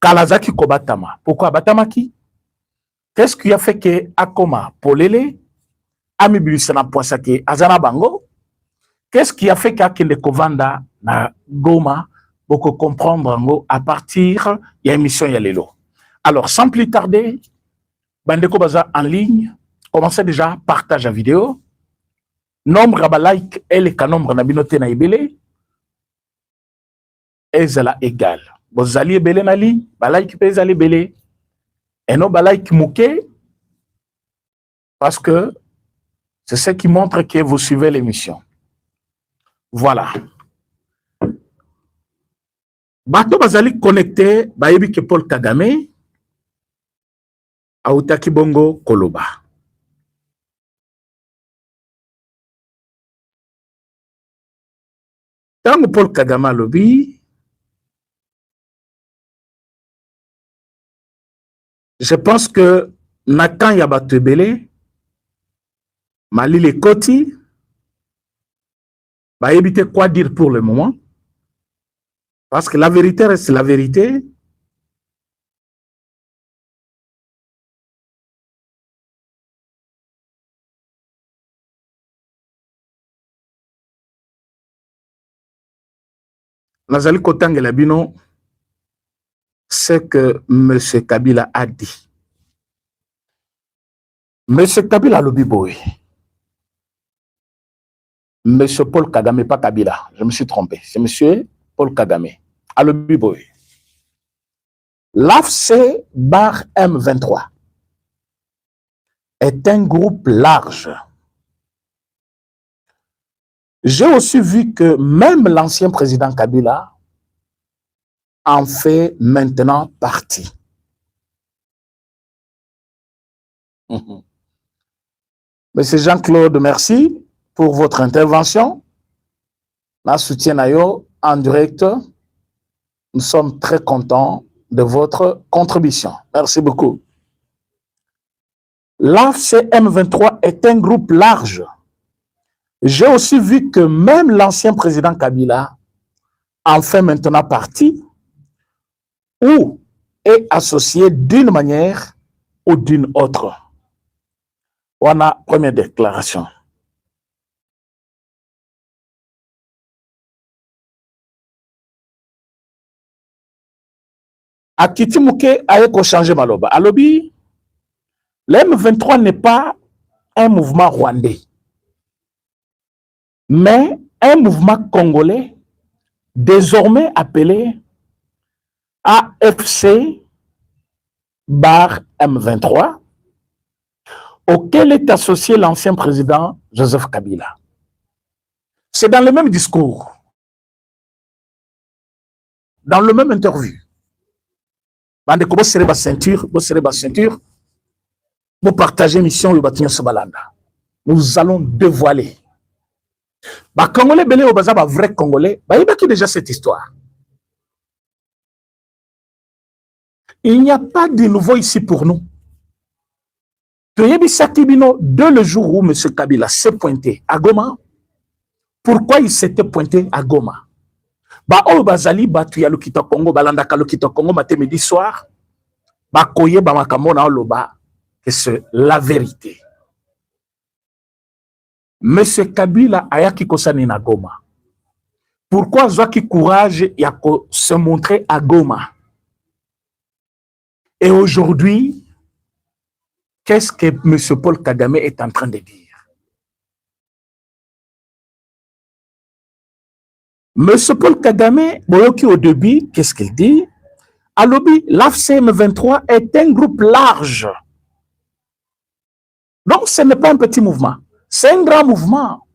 Kalazaki Kobatama. Pourquoi Batamaki? Qu'est-ce qui a fait que Akoma Polele, Amibilisana Poisake, Azana Bango? Qu'est-ce qui a fait qu'Akende Kovanda na Goma, pour comprendre à partir de l'émission Yalelo? Alors, sans plus tarder, Bandeko Baza en ligne, commencez déjà, partage la vidéo. Nombre de like et le nombre de binote na ibele, ezala égal. Vous allez belé na ligne, like pe ezali belé. Et non like mouké, parce que c'est ce qui montre que vous suivez l'émission. Voilà. Bato bazali connecté, bayebi ke Paul Kagame, autaki bongo koloba. Tango Paul Kagame alobi, je pense que Nakan Yabatebele, Mali les Koti, va éviter quoi dire pour le moment. Parce que la vérité reste la vérité. Nazali Kotang Labino, c'est que M. Kabila a dit. M. Kabila Lobiboy. M. Paul Kagame, pas Kabila. Je me suis trompé. C'est M. Paul Kagame. Alobiboy. L'AFC bar M23 est un groupe large. J'ai aussi vu que même l'ancien président Kabila en fait maintenant partie. Monsieur Jean-Claude, merci pour votre intervention. Ma soutien à yo en direct. Nous sommes très contents de votre contribution. Merci beaucoup. L'AFC M23 est un groupe large. J'ai aussi vu que même l'ancien président Kabila en fait maintenant partie ou est associé d'une manière ou d'une autre. On a première déclaration. Akiti Mouké a changé Maloba. Alobi, l'M23 n'est pas un mouvement rwandais, mais un mouvement congolais désormais appelé AFC bar M23, auquel est associé l'ancien président Joseph Kabila. C'est dans le même discours, dans le même interview. Vous serez ma ceinture, vous partagez mission le bâtiment Sobalanda. Nous allons dévoiler. Bah, Congolais, belé au bazar, vrai Congolais, bah, il y a déjà cette histoire. Il n'y a pas de nouveau ici pour nous. Dès le jour où M. Kabila s'est pointé à Goma, pourquoi il s'était pointé à Goma? Ba o bazali batu ya lokita Congo balanda ka lokita Congo matin midi soir ba koye ba makambo na loba que c'est la vérité. Monsieur Kabila ayaki kosani na Goma. Pourquoi zaki courage ya ko se montrer à Goma? Et aujourd'hui, qu'est-ce que M. Paul Kagame est en train de dire? M. Paul Kagame, au début, qu'est-ce qu'il dit? Alobi, l'AFC M23 est un groupe large. Donc, ce n'est pas un petit mouvement. C'est un grand mouvement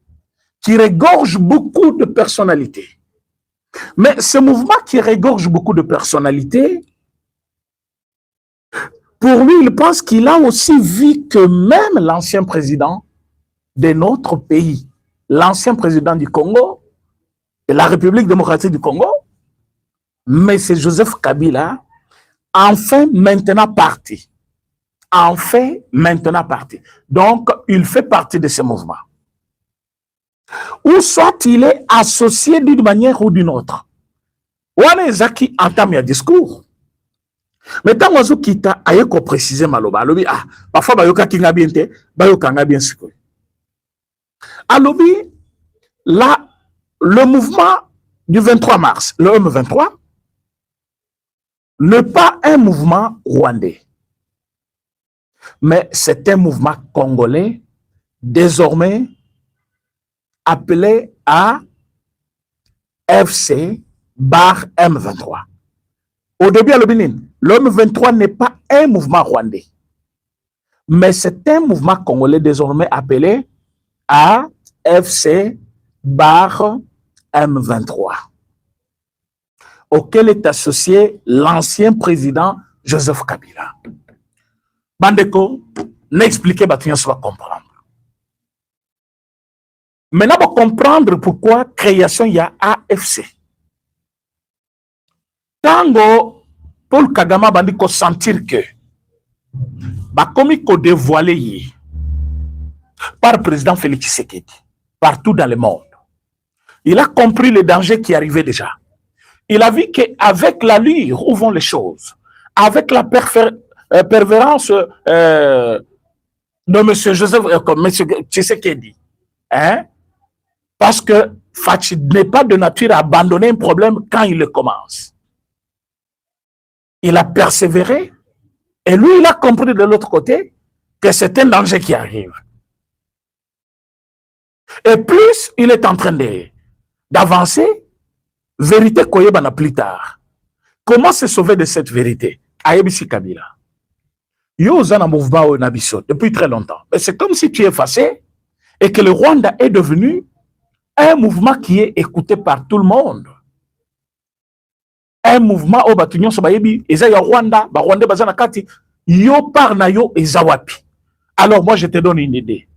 qui regorge beaucoup de personnalités. Mais ce mouvement qui regorge beaucoup de personnalités, pour lui, il pense qu'il a aussi vu que même l'ancien président de notre pays, l'ancien président du Congo, et la République démocratique du Congo, mais c'est Joseph Kabila, enfin maintenant parti. Enfin maintenant parti. Donc, il fait partie de ce mouvement. Ou soit il est associé d'une manière ou d'une autre. Wane Zaki entame un discours. Mais tant que kita aye ko préciser maloba alobi ah parfois bayoka kinga bien te bayoka nga bien siko. Alobi là le mouvement du 23 mars, le M23 n'est pas un mouvement rwandais. Mais c'est un mouvement congolais désormais appelé à FC bar M23. Au début, à l'Obinin, le M23 n'est pas un mouvement rwandais, mais c'est un mouvement congolais désormais appelé AFC bar M23, auquel est associé l'ancien président Joseph Kabila. Bandeko, n'expliquez pas, tu vas comprendre. Maintenant, pour comprendre pourquoi création il y a AFC. Tango, Paul Kagame bandi ko sentir que comme il dévoilé par le président Félix Tshisekedi partout dans le monde. Il a compris le danger qui arrivait déjà. Il a vu qu'avec l'allure où vont les choses, avec la pervérsance de M. Joseph, M. Tshisekedi, hein, parce que Fachi n'est pas de nature à abandonner un problème quand il le commence. Il a persévéré et lui, il a compris de l'autre côté que c'est un danger qui arrive. Et plus il est en train d'avancer, vérité koyebana plus tard. Comment se sauver de cette vérité? Ayebisi Kabila. Yo zana mouvement au Nabiso depuis très longtemps. Mais c'est comme si tu es effacé et que le Rwanda est devenu un mouvement qui est écouté par tout le monde. Un mouvement au Batunyon Sobayebi, Ezaya Rwanda, Rwanda Bazana Kati, yo par na yo Ezawapi. Alors moi je te donne une idée.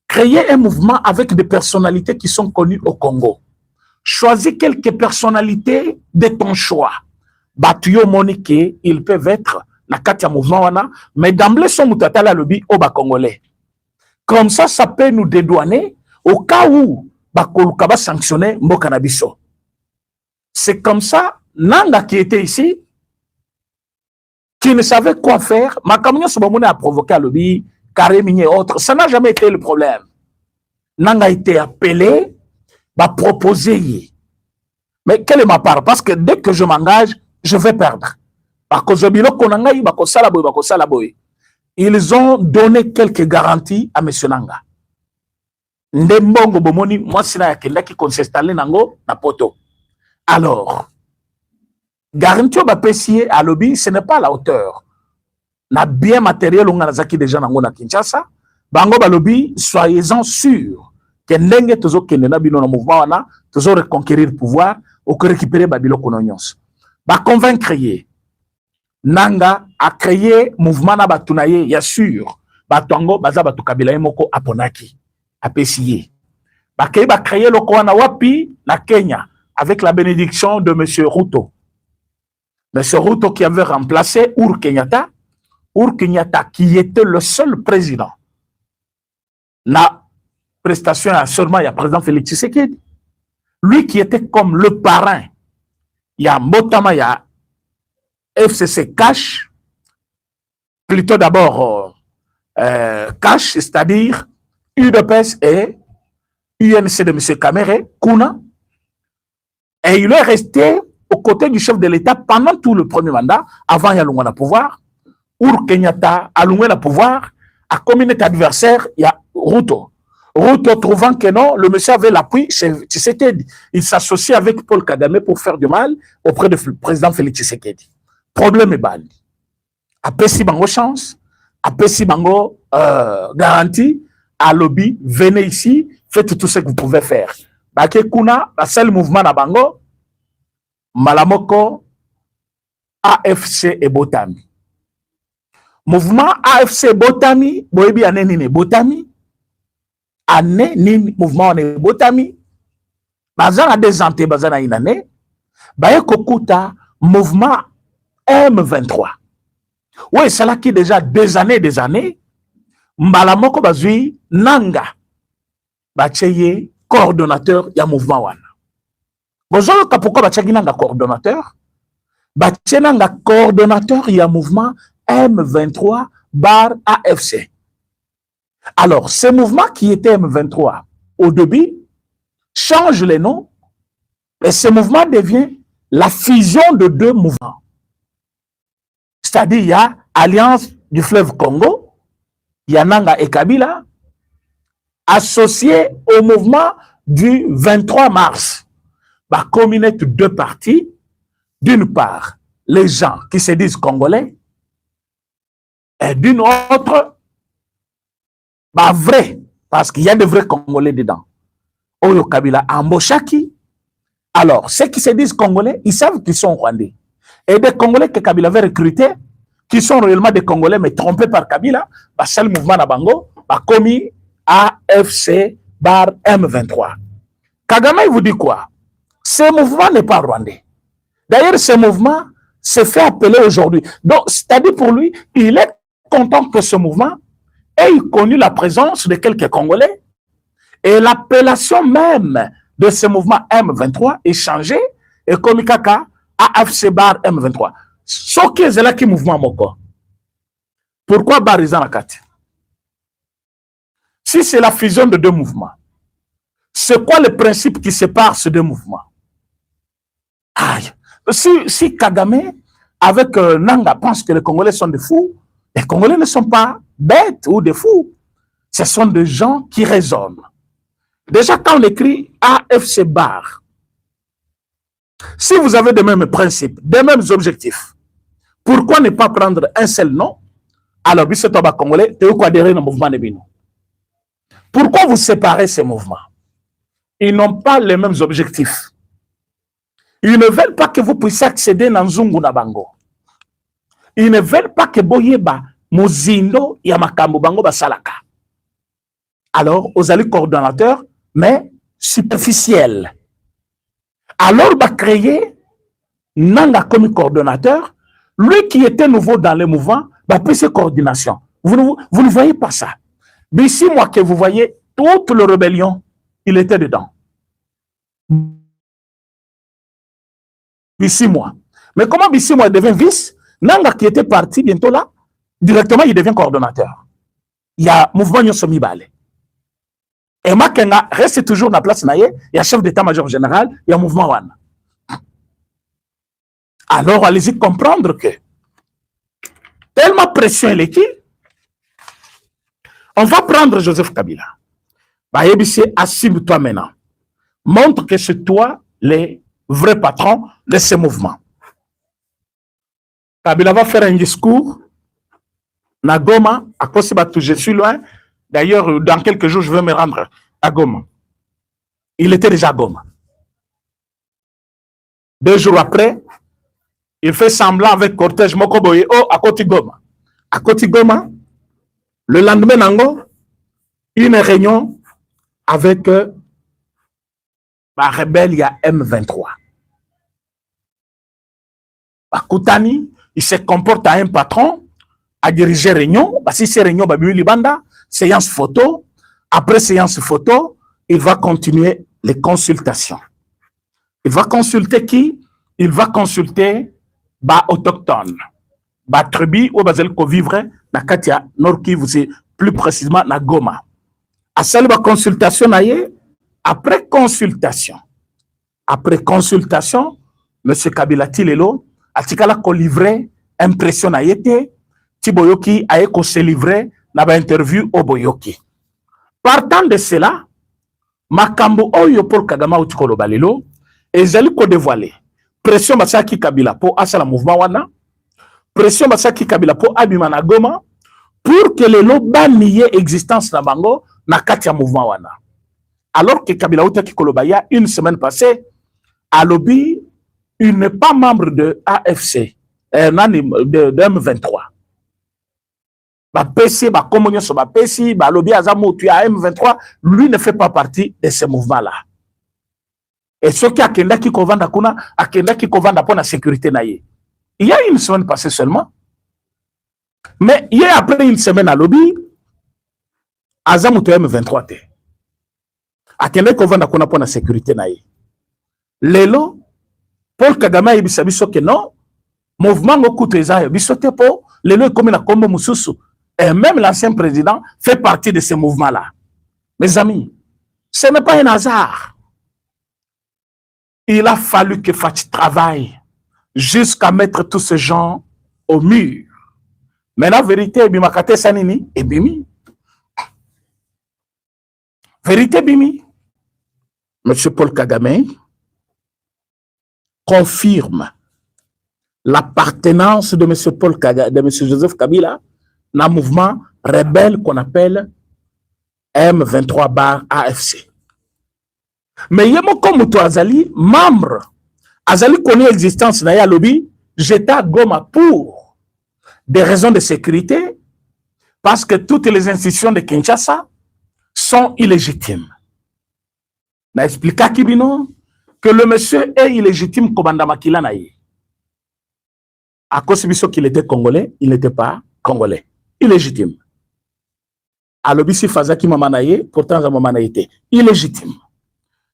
Créer un mouvement avec des personnalités qui sont connues au Congo. Choisis quelques personnalités de ton choix. Batuyo Monique, ils peuvent être na Katia mouvement wana, mais d'emblée son mutatala lobi au Congolais. Comme ça peut nous dédouaner au cas où Bakoluka va sanctionner Mbokanabiso. C'est comme ça, Nanga qui était ici, qui ne savait quoi faire, Makamia Sobamone a provoqué à lobby, Karémini et autres. Ça n'a jamais été le problème. Nanga a été appelé, va proposer. Mais quelle est ma part? Parce que dès que je m'engage, je vais perdre. Ils ont donné quelques garanties à M. Nanga. Ndembongo bomoni, moi, c'est là qui s'installe na poto. Alors, garantie au bapessier à lobby, ce n'est pas à la hauteur. Na bien matériel, on a zaki déjà na Kinshasa. Bango balobi, soyez-en sûrs que ndenge tozo kende na bino na mouvement wana, tozo reconquérir le pouvoir, ou que récupérer babilo kononyos. Ba convaincre ye. Nanga a créé mouvement na batunaye, ya sûr. Batongo baza batu kabila moko aponaki, apesiye. Ba créé le koana wapi na Kenya avec la bénédiction de M. Ruto. M. Ruto qui avait remplacé Uhuru Kenyatta. Uhuru Kenyatta qui était le seul président. La prestation seulement il y a président Félix Tshisekedi. Lui qui était comme le parrain. Il y a Motama, il y a FCC Cash. Plutôt d'abord Cash, c'est-à-dire UDPS et UNC de M. Kamere, Kuna. Et il est resté aux côtés du chef de l'État pendant tout le premier mandat, avant Yalunga na pouvoir. Uhuru Kenyatta a Yalunga na pouvoir, à communauté adversaire, il y a Ruto. Ruto trouvant que non, le monsieur avait l'appui, Tshisekedi. Il s'associe avec Paul Kagame pour faire du mal auprès du président Félix Tshisekedi. Problème est bali. Après si bango chance, après si bango garantie, à lobby, venez ici, faites tout ce que vous pouvez faire. Bake kuna, la seul mouvement na bango, Malamoko, AFC et Botami. Mouvement AFC Botami, boyebi ane nini Botami, ane nini mouvement ane Botami, bazana des anté, bazana inane, baye kokuta mouvement M23. Oui, c'est là qui déjà des années, Malamoko bazui Nanga, bacheye coordonnateur ya mouvement wana. Bonjour, pourquoi bachagi Nanga coordonnateur? Batienanga coordonnateur, il y a mouvement M23 bar AFC. Alors, ce mouvement qui était M23 au début change les noms et ce mouvement devient la fusion de deux mouvements. C'est-à-dire, il y a Alliance du fleuve Congo, il y a Nanga et Kabila, associés au mouvement du 23 mars. Bah, communette deux parties. D'une part, les gens qui se disent congolais, et d'une autre, bah, vrai, parce qu'il y a de vrais Congolais dedans. Oyo Kabila Amboshaki. Alors, ceux qui se disent congolais, ils savent qu'ils sont rwandais. Et des Congolais que Kabila avait recrutés, qui sont réellement des Congolais, mais trompés par Kabila, bah, c'est le mouvement Nabango, bah, commis AFC bar M23. Kagame, il vous dit quoi? Ce mouvement n'est pas rwandais. D'ailleurs, ce mouvement se fait appeler aujourd'hui. Donc, c'est-à-dire pour lui, il est content que ce mouvement ait connu la présence de quelques Congolais et l'appellation même de ce mouvement M23 est changée et comme Kaka AFC bar M23. Ce qui est là qui mouvement moko. Pourquoi Barizan Akati? Si c'est la fusion de deux mouvements, c'est quoi le principe qui sépare ces deux mouvements? Aïe. Si Kagame, avec Nanga, pense que les Congolais sont des fous, les Congolais ne sont pas bêtes ou des fous. Ce sont des gens qui raisonnent. Déjà, quand on écrit AFC bar, si vous avez les mêmes principes, les mêmes objectifs, pourquoi ne pas prendre un seul nom? Alors, Bissetoba Congolais, tu veux adhérer au mouvement de Bino. Pourquoi vous séparez ces mouvements? Ils n'ont pas les mêmes objectifs. Ils ne veulent pas que vous puissiez accéder dans Zungu Nabango. Ils ne veulent pas que Boyeba, Mozindo, Yamakambo Bango Basalaka. Alors, aux alliés coordonnateurs, mais superficiels. Alors, va créer Nanga comme coordonnateur, lui qui était nouveau dans le mouvement, va passer coordination. Vous ne voyez pas ça. Mais ici, moi, que vous voyez, toute la rébellion, il était dedans. Bissimois. Mais comment Bissimois devient vice? Nanga qui était parti bientôt là, directement il devient coordonnateur. Il y a mouvement Nyosomi Bale. Et Makenga reste toujours dans la place naïe, il y a chef d'état-major général, il y a mouvement Wana. Alors allez-y comprendre que tellement pression est qui, on va prendre Joseph Kabila. Bah, assume-toi maintenant. Montre que c'est toi les vrai patron de ce mouvement. Kabila va faire un discours. Na Goma, à Kosibatou, je suis loin. D'ailleurs, dans quelques jours, je vais me rendre à Goma. Il était déjà à Goma. 2 jours après, il fait semblant avec cortège Mokoboye, oh, à Koti Goma. À Koti Goma, le lendemain, Nango, une réunion avec la rebelle, il y a M23. Koutani, il se comporte à un patron, à diriger réunion. Si c'est réunion, séance photo. Après séance photo, il va continuer les consultations. Il va consulter qui? Il va consulter autochtones. Tribu ou bazel ko vivre na Katia Nord Kivu, plus précisément na Goma. À celle de consultation, après consultation, M. Kabila Tilelo, atikala ko livrer impression na yete, Tiboyoki a ko se livrer na ba interview au Boyoki. Partant de cela, makambo oyo Paul Kagame utikolo balelo, ezali ko dévoiler pression basaki Kabila po asala mouvement wana, pression basaki Kabila po abima na Goma, pour que les loba niye existence na bango na katia mouvement wana. Alors que Kabila utaki kolobaya une semaine passée, à lobby, il n'est pas membre de AFC, de M23. PC, communion sur PC, lobby Azamo, tu as M23, lui ne fait pas partie de ce mouvement-là. Et ce qui a kenda qui kovanda kuna, a kenda qui kovanda pour la sécurité naïe. Il y a une semaine passée seulement. Mais hier, après une semaine à lobby, Azamo, tu as M23 te. A kenda qui kovanda kuna pour la sécurité naïe. Lelo, Paul Kagame a dit que non, Mouvement Ngokuteza, Bisotepo, les lois comme la Kombo Moussousou. Et même l'ancien président fait partie de ces mouvements-là. Mes amis, ce n'est pas un hasard. Il a fallu que Fatih travaille jusqu'à mettre tous ces gens au mur. Mais la vérité, Bimakate Sanini, et Bimi. Vérité, Bimi. Monsieur Paul Kagame confirme l'appartenance de monsieur Paul Kagame, de monsieur Joseph Kabila, dans un mouvement rebelle qu'on appelle M23-AFC. Mais Yemoko Moutou Azali, membre, Azali connaît l'existence de lobby, j'étais à Goma pour des raisons de sécurité, parce que toutes les institutions de Kinshasa sont illégitimes. N'a expliqué à Kibino que le monsieur est illégitime comme Makila Naï. À cause qu'il était congolais, il n'était pas congolais. Illégitime. À l'obisi Fazaki Mamanaye, pourtant Mamanaye était illégitime.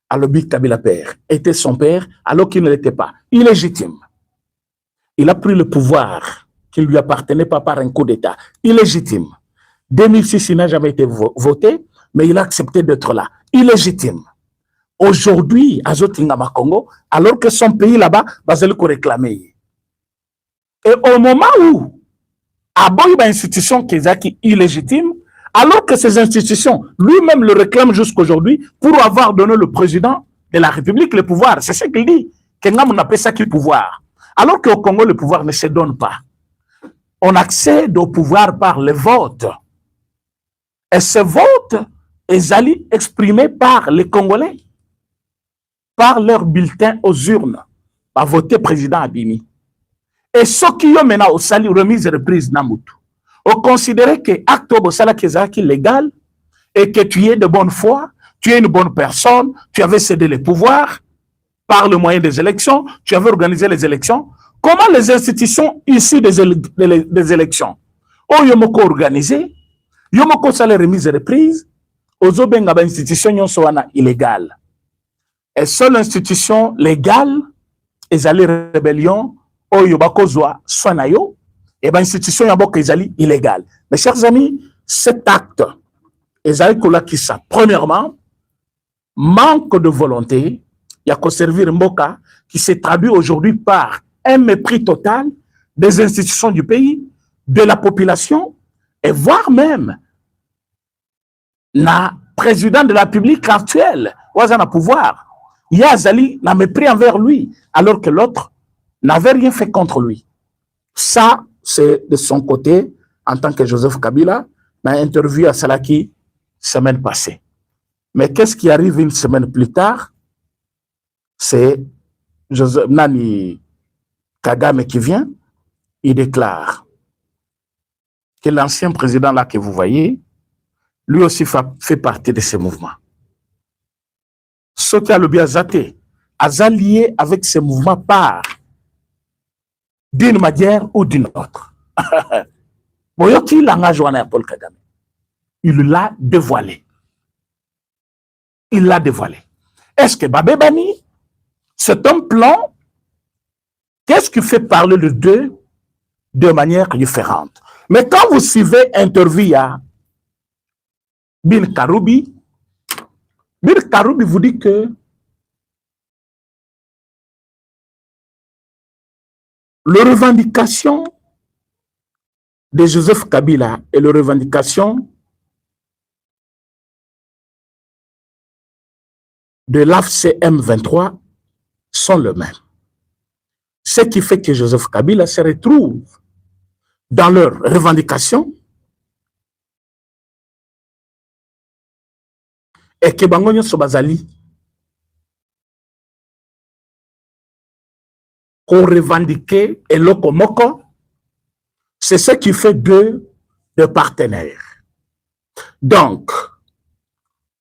À l'obi Kabila père était son père, alors qu'il ne l'était pas. Illégitime. Il a pris le pouvoir qui ne lui appartenait pas par un coup d'État. Illégitime. 2006, il n'a jamais été voté, mais il a accepté d'être là. Illégitime. Aujourd'hui, à Zotingama Congo, alors que son pays là-bas, va se le réclamer. Et au moment où, à bon, il y a une institution qui est illégitime, alors que ces institutions, lui-même le réclament jusqu'aujourd'hui pour avoir donné le président de la République le pouvoir. C'est ce qu'il dit. On appelle ça le pouvoir. Alors qu'au Congo, le pouvoir ne se donne pas. On accède au pouvoir par le vote. Et ce vote est exprimé par les Congolais, par leur bulletin aux urnes, par voter président Abimi. Et ceux qui ont maintenant au sali remise et reprise Namutu, ont considéré que acte est légal et que tu es de bonne foi, tu es une bonne personne, tu avais cédé les pouvoirs par le moyen des élections, tu avais organisé les élections. Comment les institutions issues des élections ont organisé, ont salaire remise et reprise, aux autres institutions sont illégales. Et seule institution légale est allée rébellion au Yobakozwa Swanayo, et bien institution est illégale. Mes chers amis, cet acte est allé qui ça. Premièrement, manque de volonté, il y a qu'à servir Mboka qui s'est traduit aujourd'hui par un mépris total des institutions du pays, de la population, et voire même le président de la République actuelle, Ouazana pouvoir. Il y a Azali, n'a mépris envers lui, alors que l'autre n'avait rien fait contre lui. Ça, c'est de son côté, en tant que Joseph Kabila, m'a interviewé à Salaki semaine passée. Mais qu'est-ce qui arrive une semaine plus tard? C'est Nani Kagame qui vient, il déclare que l'ancien président là que vous voyez, lui aussi fait partie de ce mouvement. Ce qui a le bien zaté, a lié avec ce mouvement par d'une manière ou d'une autre. Boyoki langage wana Paul Kagame. Il l'a dévoilé. Il l'a dévoilé. Est-ce que Babé Bani, c'est un plan? Qu'est-ce qui fait parler les deux de manière différente? Mais quand vous suivez interview à Bin Karoubi vous dit que les revendications de Joseph Kabila et les revendications de l'AFC M23 sont les mêmes. Ce qui fait que Joseph Kabila se retrouve dans leurs revendications et que Bangonyo Sobazali qu'on revendiquait et Lokomoko, c'est ce qui fait deux partenaires. Donc,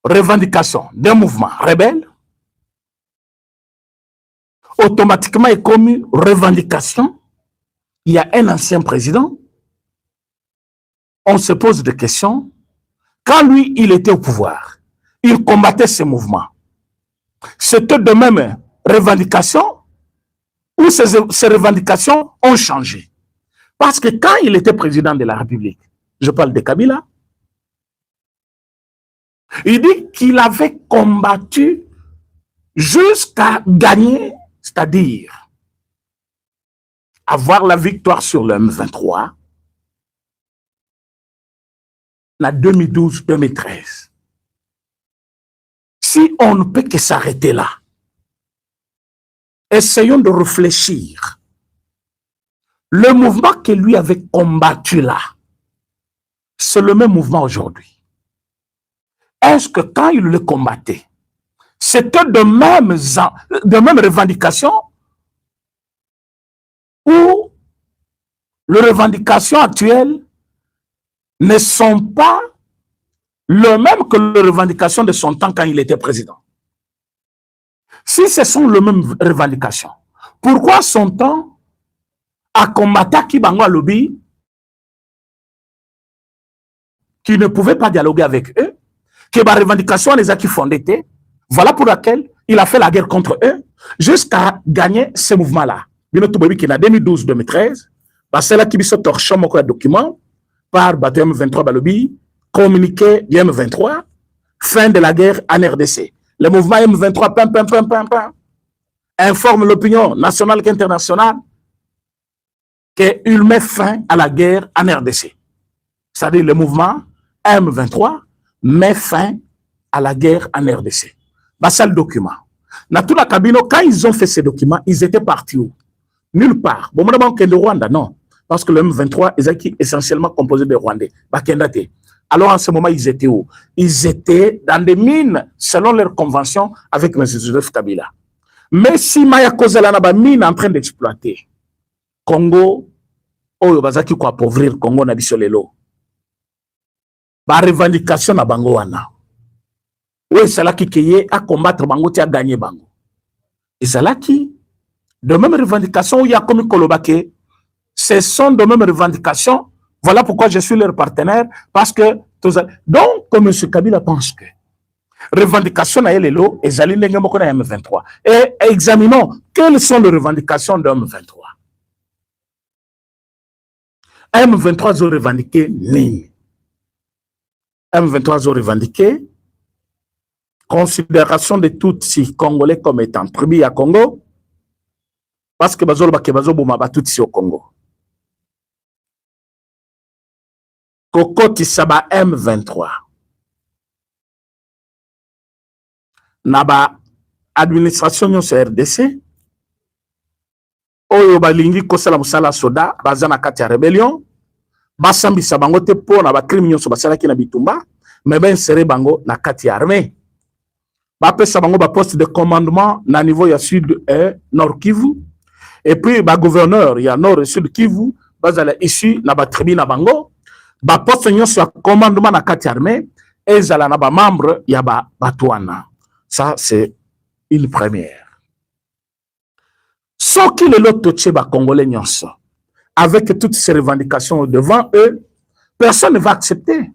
revendication d'un mouvement rebelle, automatiquement est comme revendication. Il y a un ancien président, on se pose des questions. Quand lui, il était au pouvoir, il combattait ce mouvement. C'était de même revendication. où ces revendications ont changé. Parce que quand il était président de la République, je parle de Kabila, il dit qu'il avait combattu jusqu'à gagner, c'est-à-dire avoir la victoire sur le M23 en 2012-2013. Si on ne peut que s'arrêter là, essayons de réfléchir. Le mouvement que lui avait combattu là, c'est le même mouvement aujourd'hui. Est-ce que quand il le combattait, c'était de mêmes revendications ou les revendications actuelles ne sont pas le même que les revendications de son temps quand il était président? Si ce sont les mêmes revendications, pourquoi son temps a combattu Kibango Lobby qui ne pouvait pas dialoguer avec eux, que les revendications les a qui fondées, voilà pour laquelle il a fait la guerre contre eux jusqu'à gagner ce mouvement-là. En 2012-2013, c'est là qu'il se torche un document par M23 Balobi, communiqué du M23, fin de la guerre en RDC. Le mouvement M23 informe l'opinion nationale et internationale qu'il met fin à la guerre en RDC. C'est-à-dire le mouvement M23 met fin à la guerre en RDC. C'est le document. Dans tout la cabine, quand ils ont fait ces documents, ils étaient partis où? Nulle part. Bon, moi, je de Rwanda, non. Parce que le M23 est essentiellement composé de Rwandais. Alors, en ce moment, ils étaient où? Ils étaient dans des mines, selon leur convention avec M. Joseph Kabila. Mais si Maya Kozala n'a pas mine en train d'exploiter, Congo, oh, bazaki ko appauvrir Congo na biso lelo. Ba revendication na bango wana. Oui, c'est là qui est à combattre bango, tu as gagné bango. Et c'est là qui, de même revendication, où il y a comme Kolobake, ce sont de même revendications. Voilà pourquoi je suis leur partenaire, parce que, donc, comme M. Kabila pense que, revendication na lelo, et Zali Nengemoko na M23. Et examinons quelles sont les revendications de M23. M23 ont revendiqué Nini. M23 ont revendiqué considération de Tutsi congolais comme étant tribu à Congo, parce que bazo boma ba Tutsi au Congo. Kokoti saba M23. Naba administration nyonso RDC oyo balingi kosala musala soda baza na kati ya rebellion basambisa bango te po na ba crime nyonso basalaki na bitumba mais ben sere bango na kati ya armée. Bapesa bango ba poste de commandement na niveau ya sud et nord Kivu, et puis ba gouverneur ya nord et sud Kivu bazala ici na ba tribu na bango ba poste nyonso ya commandement na kati armée ezala na ba membre ya ba batwana. Ça c'est une première. Ce qui le lot ba congolais nyonso avec toutes ces revendications devant eux, personne ne va accepter.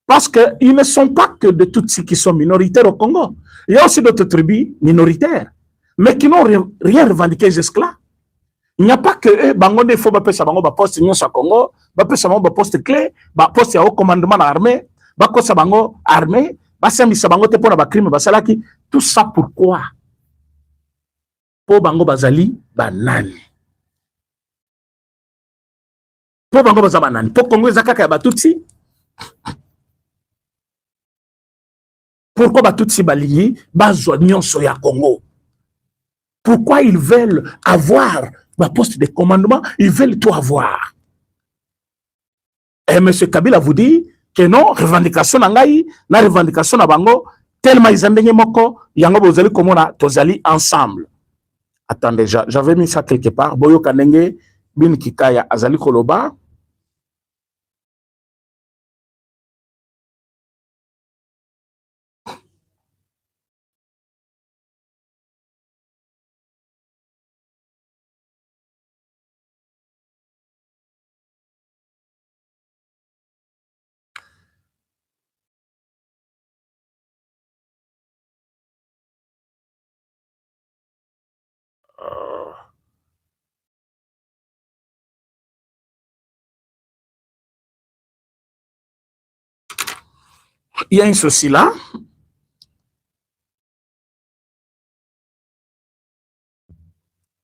Parce qu'ils ne sont pas que de Tutsis qui sont minoritaires au Congo. Il y a aussi d'autres tribus minoritaires, mais qui n'ont rien revendiqué jusque-là. Il n'y a pas que eux, Bangonde, il faut que ça bango poste au Congo, ça bango poste clé, poste au commandement de l'armée, ça bango armée, ça bango te pour la crime, tout ça pourquoi? Pour bango bazali banani. Pour bango bazali banani. Pour Congo zakaka ya Tutsi. Pourquoi Batutsi Baligny, Bazouagnon Soya Congo? Pourquoi ils veulent avoir ma poste de commandement? Ils veulent tout avoir. Et M. Kabila vous dit que non, revendication nangai, na revendication na bango, tellement ils ont moko, yango bozali komona tozali ensemble. Attendez, j'avais mis ça quelque part. Boyo Kanenge, bin Kikaya, Azali Koloba. Il y a un souci là.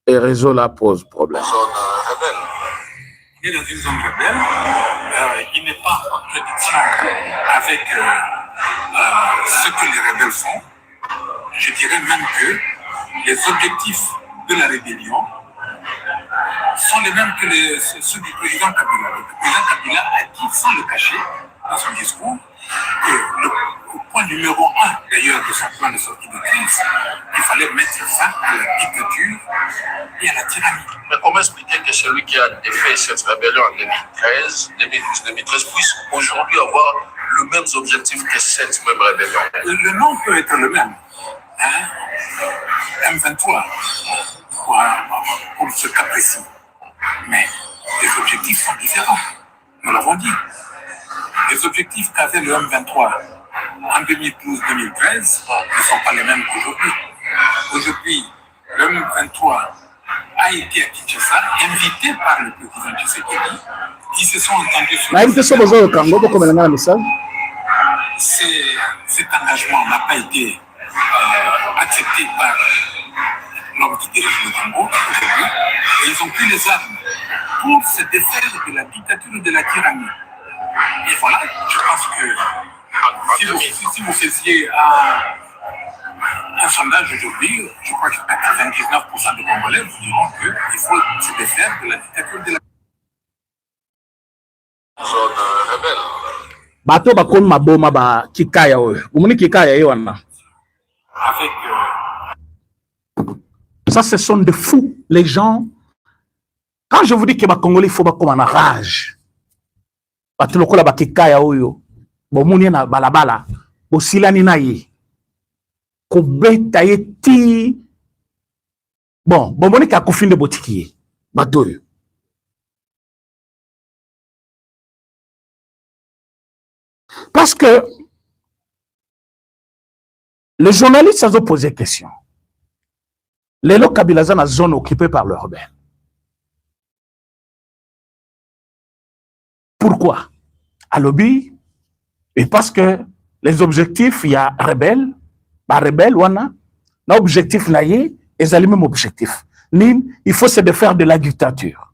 Et réseau là pose problème. Il est dans une zone rebelle. Il n'est pas en contradiction avec ce que les rebelles font. Je dirais même que les objectifs de la rébellion sont les mêmes que ceux du président Kabila. Le président Kabila a dit, sans le cacher, dans son discours, que le point numéro 1 d'ailleurs de son plan de sortie de crise, il fallait mettre fin à la dictature et à la tyrannie. Mais comment expliquer que celui qui a défait cette rébellion en 2013, 2012, 2013 puisse aujourd'hui avoir le même objectif que cette même rébellion? Le nom peut être le même. Hein? M23, pour ce cas précis. Mais les objectifs sont différents. Nous l'avons dit. Les objectifs qu'avait le M23 en 2012-2013 ne sont pas les mêmes qu'aujourd'hui. Aujourd'hui, le M23 a été à Kinshasa, invité par le président Tshisekedi. Ils se sont entendus sur cet engagement n'a pas été accepté par l'homme qui dirige le Congo. Et ils ont pris les armes pour se défaire de la dictature et de la tyrannie. Et voilà, je pense que si vous faisiez un sondage aujourd'hui, je crois que 99% de Congolais vous diront qu'il faut se défaire de la dictature de la zone rebelle. Bato bakon maboma ba kikaya oyo. Umuni kikaya yo wana. avec Ça, ce sont des fous, les gens. Quand je vous dis que les Congolais, il faut comme en rage. Bato lokola ba kikaya oyo. Bomuni na balabala. Bosilani na ye. Kobeta ye ti. Bon, bomoni ka kofinde botiki ye. Bato oyo. Parce que les journalistes ont posé question. Les lots Kabila dans la zone occupée par le rebelle. Pourquoi? À lobby, et parce que les objectifs, il y a rebelle, bah rebelle, wana, l'objectif naïe, et les mêmes objectifs. Il faut se défaire de la dictature.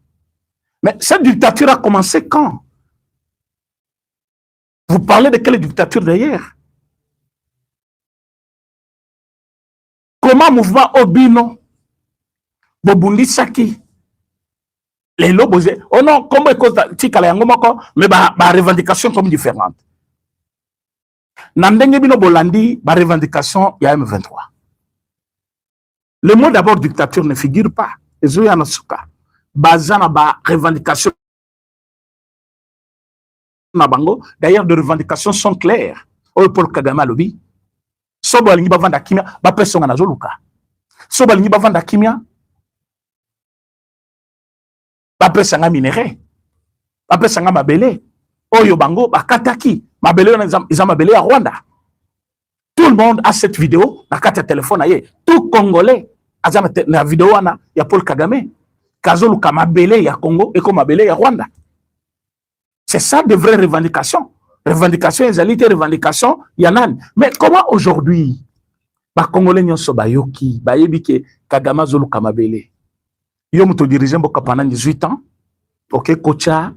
Mais cette dictature a commencé quand? Vous parlez de quelle dictature d'ailleurs? Comment mouvement Obino, Bobundi Saki, les lobos, oh non, comment mais ma revendication sont différentes. Nandenge Bino Bolandi, ma revendication, il y a M23. Le mot d'abord dictature ne figure pas. Bazana ba revendication. D'ailleurs, les revendications sont claires. Paul Kagame lobby. Soba lingi bavanda kimia, ba personne na zoluka. Soba lingi bavanda kimia, ba personne minéré. Ba personne mabele. Oyo bango ba kataki, mabele na za mabele à Rwanda. Tout le monde a cette vidéo na carte téléphone aye. Tout Congolais a na vidéo na ya Paul Kagame. Kazoluka mabele ya Congo et comme mabele ya Rwanda. C'est ça de vraies revendications. Revendication, égalité, revendication, il y en a. Mais comment aujourd'hui, les Congolais n'ont pas yoki, bayebike Kagama Zulu Kamabele. Yo muto dirigeant boka pendant 18 ans. OK, Kocha,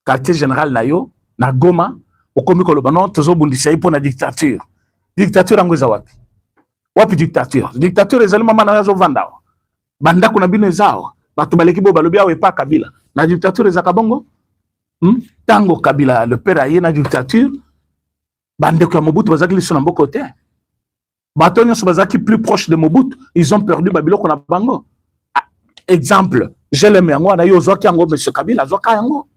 quartier général nayo, na Goma, okomi kolobano tozo bundisa ipo na dictature. Dictature angweza wapi? Wapi dictature? Dictature ezali mama na zo vanda. Banda kuna bino zao. Batu baleki bo balobi awe pa Kabila. Na dictature za Kabongo? Tango Kabila, le père a eu une dictature, bande que Mobutu bazaki sont en côté. Batonio Sobazaki plus proche de Mobutu, ils ont perdu Babylone qu'on a bango. Exemple, je l'aime yango na yo zoki yango monsieur Kabila zoka yango.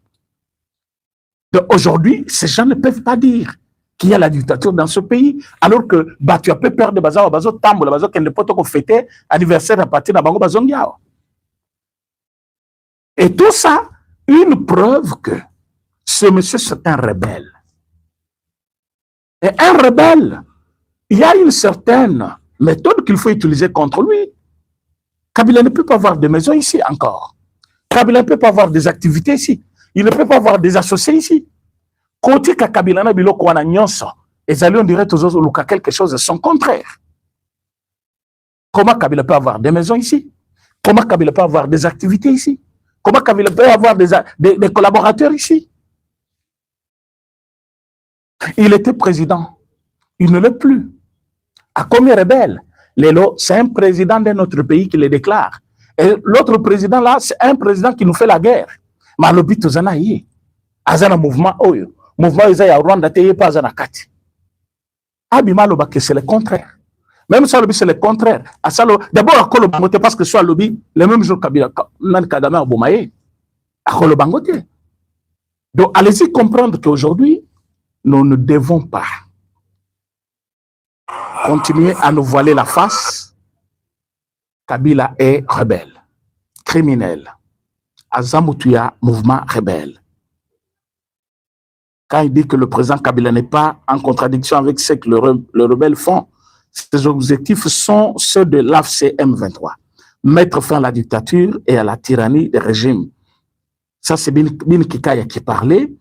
Aujourd'hui, ces gens ne peuvent pas dire qu'il y a la dictature dans ce pays, alors que tu as peu peur de bazo bazo tambo la bazo qu'elle ne peut pas fêter anniversaire à partir de bango bazongiao. Et tout ça, une preuve que ce monsieur, c'est un rebelle. Et un rebelle, il y a une certaine méthode qu'il faut utiliser contre lui. Kabila ne peut pas avoir de maison ici encore. Kabila ne peut pas avoir des activités ici. Il ne peut pas avoir des associés ici. Côté Kabila na biloko wana nyonso, ezali on dirait toujours luka quelque chose de son contraire. Comment Kabila peut avoir des maisons ici? Comment Kabila peut avoir des activités ici? Comment Kabila peut avoir des collaborateurs ici? Il était président. Il ne l'est plus. À combien rebelle? Lelo, c'est un président de notre pays qui le déclare. Et l'autre président là, c'est un président qui nous fait la guerre. Mais l'obit aux anaïe. Azana mouvement oyo. Mouvement Isaïa Rwanda teye pas azana kati. Abima loba que c'est le contraire. Même ça lobby c'est le contraire. D'abord à Kolobangote parce que soit lobby le même jour Kabila nan Kagame a Bomaye. À Kolobangote. Donc allez-y comprendre qu'aujourd'hui nous ne devons pas continuer à nous voiler la face. Kabila est rebelle, criminel. Azamutuya, mouvement rebelle. Quand il dit que le président Kabila n'est pas en contradiction avec ce que les rebelles font, ses objectifs sont ceux de l'AFC M23. Mettre fin à la dictature et à la tyrannie des régimes. Ça, c'est Bin Kikaya qui parlait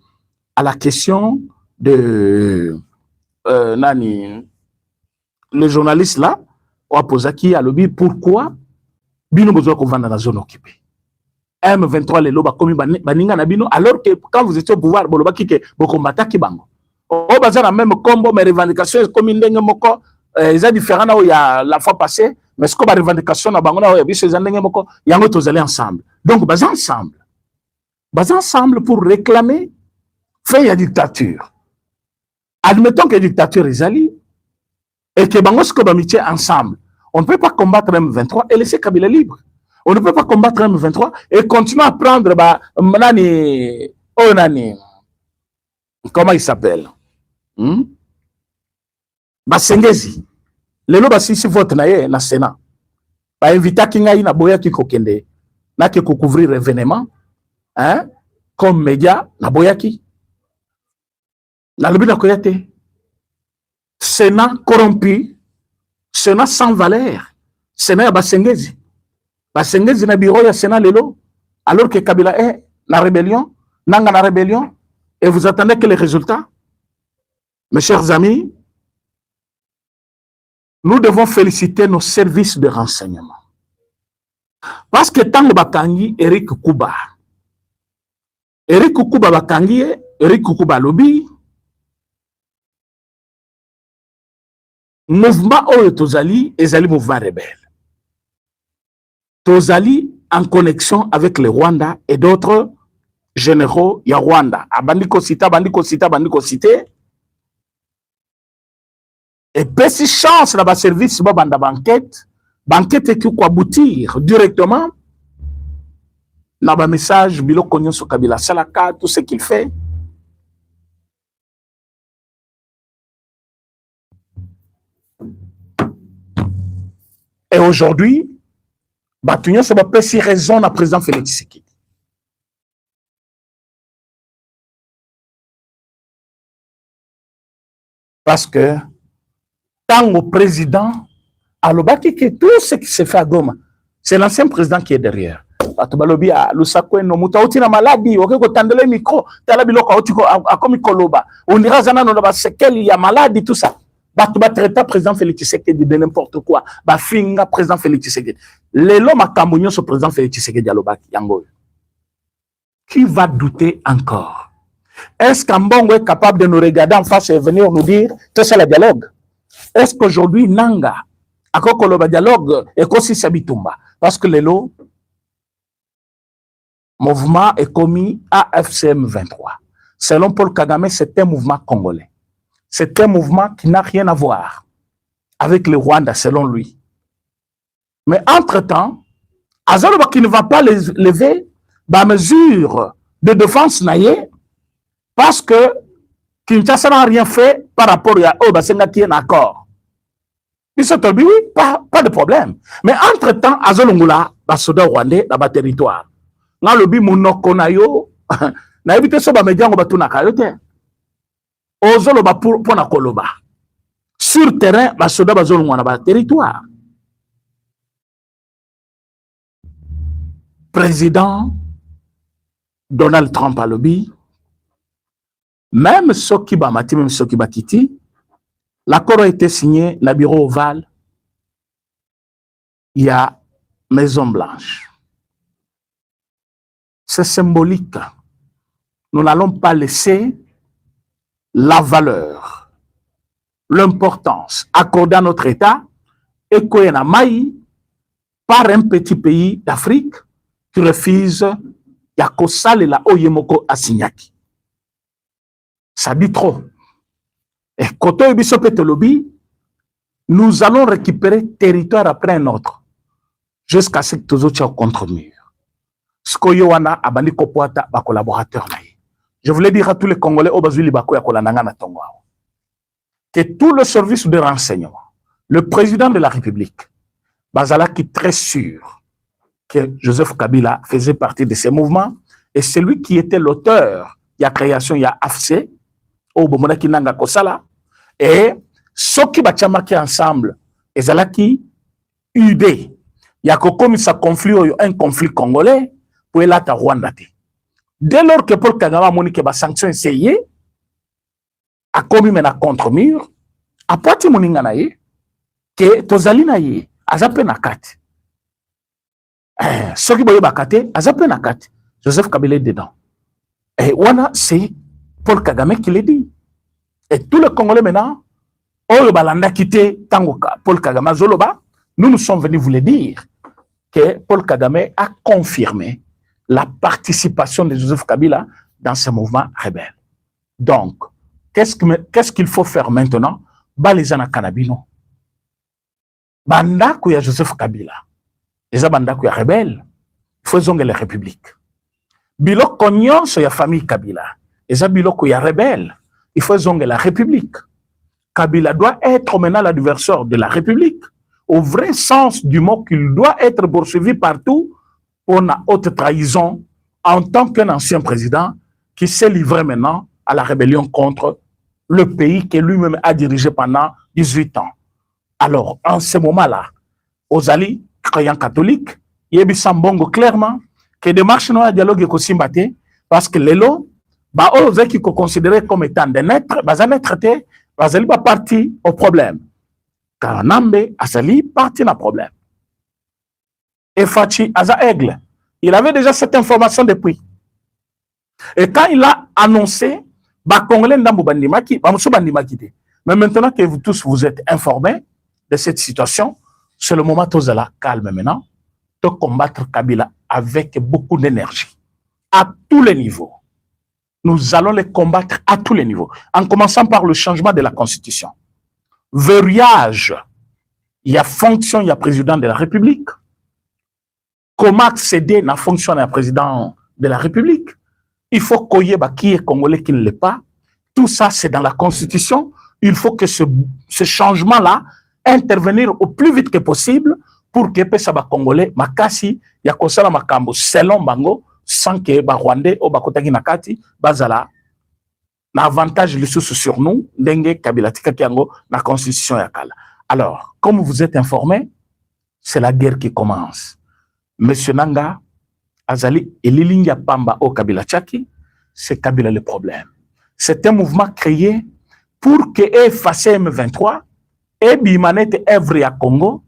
à la question de Nani. Le journaliste là, on a posé qui a lobby pourquoi Bino besoin qu'on vende dans la zone occupée. M23 les loba komi baninga na bino alors que quand vous étiez au pouvoir boloba kike bokombata kibango. O bazana même combo mes revendications comme ndenge moko ils différent là où il y a la fois passée mais ce que les revendications na bango na o biso ndenge moko yango tozali ensemble. Donc bazan ensemble pour réclamer fin ya dictature. Admettons que dictature ezali et que bango sko bamitié ensemble. On ne peut pas combattre M23 et laisser Kabila libre. On ne peut pas combattre M23 et continuer à prendre comment il s'appelle? Basengezi. Lelo basisi vote na ye na Sénat. Ba invita kingai na boya ki kokende. Na ki couvrir événement, hein? Comme média na boya ki. Na lobi na koyate. Sénat corrompu. Sénat sans valeur. Sénat ya basengezi. Basengezi na bureau ya Sénat lelo. Alors que Kabila est la rébellion. Nanga na rébellion. Et vous attendez que les résultats? Mes chers amis, nous devons féliciter nos services de renseignement. Parce que tant que bakangi Eric Kuba bakangi, Eric Kuba lobby, mouvement oyo tozali ezali mouvement rebelle. Tozali en connexion avec le Rwanda et d'autres généraux ya Rwanda. Bandiko cité. Et puis si chance là bas service banda banquette qui quoi aboutir directement na ba message biloko nyonso Kabila salaka tout ce qu'il fait. Et aujourd'hui Batunya ça va passer raison à président Félix Tshisekedi. Parce que tant au président, alobaki que tout ce qui se fait à Goma, c'est l'ancien président qui est derrière. Atobalobi a Lusakwe no mutauti na maladi, okeko tandele micro, talabiloko otiko akomi koloba. On dira zana no ba sekel ya maladi tout ça. Batuba traita président Félix Tshisekedi de n'importe quoi. Ba finga président Félix Tshisekedi. Lelo makambo sur président Félix Tshisekedi alobaki yango. Qui va douter encore? Est-ce qu'Ambongo est capable de nous regarder en face et venir nous dire que c'est le dialogue? Est-ce qu'aujourd'hui, Nanga, à quoi le dialogue est aussi Sabitumba? Parce que le mouvement est commis à FCM 23. Selon Paul Kagame, c'est un mouvement congolais. C'est un mouvement qui n'a rien à voir avec le Rwanda, selon lui. Mais entre-temps, Azaloba qui ne va pas lever la mesure de défense naïe parce que Kinshasa n'a rien fait par rapport à Obasenga qui est d'accord. Ils sont dit oui, pas de problème. Mais entre-temps, Azolongula, Basoda Rwandais, dans le territoire. Dans le but, Monoko Nayo, na évité ça, Bamédian, Batuna Kayote. Ozoloba pour Nakoloba. Sur terrain, Basoda Bazolongwana, dans le territoire. Président Donald Trump a lobby. Même Sokiba Mati, même Sokiba Kiti, l'accord a été signé, le bureau ovale, il y a Maison Blanche. C'est symbolique. Nous n'allons pas laisser la valeur, l'importance accordée à notre État et qu'on a maï par un petit pays d'Afrique qui refuse Yakosal et la Oyemoko Asinyaki. Ça dit trop. Et quand on est lobby, nous allons récupérer territoire après un autre jusqu'à ce que tous autres soient contre-mur. Ce que Yowana a bandi kopoata ba collaborateur na. Je voulais dire à tous les Congolais que tout le service de renseignement, le président de la République, Bazala qui est très sûr que Joseph Kabila faisait partie de ces mouvements et c'est lui qui était l'auteur de la création de l'AFC, au Bomonaki Nanga Kosala, et ceux qui battent ensemble, et Zalaki UD, il y a comme un conflit congolais pour la Rwanda. Dès lors que Paul Kagame a monique ba sanction essayé, a commis mena contre-mur, a poiti moninga na ye, que tozali na ye, azape na kati. Ceux qui boye bakate, azape na kati. Joseph Kabila est dedans. Et wana, c'est Paul Kagame qui l'a dit. Et tous les Congolais maintenant, Oyo balanda quitté Tangoka, Paul Kagame Zoloba, nous sommes venus vous le dire que Paul Kagame a confirmé la participation de Joseph Kabila dans ce mouvement rebelle. Donc, qu'est-ce qu'il faut faire maintenant? Balizana Kanabino. Banda kouya Joseph Kabila. Les banda kouya rebelle. Faisons la République. Bilo konyon so ya famille Kabila. Les bilo kouya rebelle. Il faut zonger la République. Kabila doit être maintenant l'adversaire de la République. Au vrai sens du mot qu'il doit être poursuivi partout pour une haute trahison en tant qu'un ancien président qui s'est livré maintenant à la rébellion contre le pays que lui-même a dirigé pendant 18 ans. Alors, en ce moment-là, aux alliés croyants catholiques, il y a Sambongo clairement que des marches non dialogue et Kosimbate, parce que les lots, eux qui sont considérés comme étant des naîtres, ils sont partis au problème. Car Nambe, Asali, parti dans le problème. Et Fachi, Aza Aigle, il avait déjà cette information depuis. Et quand il a annoncé, Congolais Ndambo Bandimaki, mais maintenant que vous tous vous êtes informés de cette situation, c'est le moment où vous allez calme maintenant, de combattre Kabila avec beaucoup d'énergie, à tous les niveaux. Nous allons les combattre à tous les niveaux, en commençant par le changement de la Constitution. Verrouillage, il y a fonction, il y a président de la République. Comment accéder à la fonction de président de la République? Il faut qu'il y ait qui est congolais qui ne l'est pas. Tout ça, c'est dans la Constitution. Il faut que ce changement-là intervenir au plus vite que possible pour que les Congolais, makasi, ya kosala makambo selon bango, sans que les Rwandais ou Bakotaki Nakati, bazala, na avantage sur nous, dengue Kabila Tikakiango, na Constitution yakala. Alors, comme vous êtes informés, c'est la guerre qui commence. Monsieur Nanga, Azali et Lilinga Pamba au Kabila Tchaki, c'est Kabila le problème. C'est un mouvement créé pour que effacer M23 et Bimanete Evry à Congo,